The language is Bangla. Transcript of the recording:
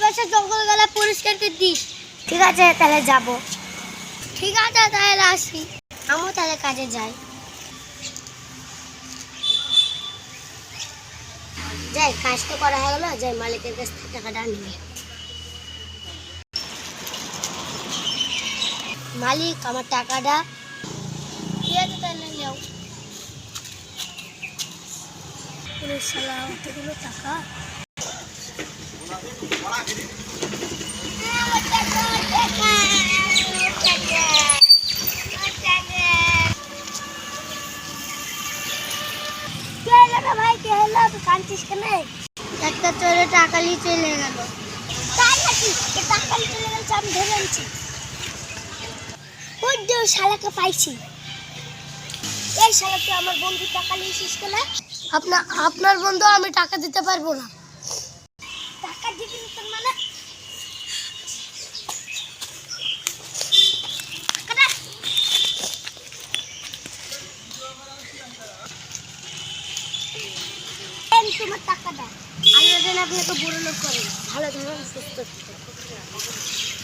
বছর জঙ্গল গেলে পরিষ্কার করে দিস। ঠিক আছে তাহলে যাব। ঠিক আছে তাহলে আসি। আমিও তাহলে কাজে যাই। যাই, কাজ তো করা হয়ে গেল, যাই মালিকের কাছ থেকে টাকাটা নিয়ে। মালিক, আমার টাকাটা। ঠিক আছে তাহলে নাও। শালা অতগুলো টাকা। ভাই কে হলো, তুই কাঁদছিস কেন? একটা চোরে টাকা নিয়ে চলে গেল। তাই নাকি? টাকা নিয়ে চলে গেছে, আমি ধরে আনছি। ওই যে শালাকে পাইছি। এই শালা, তুই আমার বন্ধুর টাকা নিয়েছিস কেন? আপনার বন্ধু, আমি টাকা দিতে পারবো না। টাকা দিবি না তোর মানে? তোমার টাকা দাও। আল্লাহ যেন আপনাকে বড় লোক করেন, ভালো ধরুন, সুস্থ থাকুন।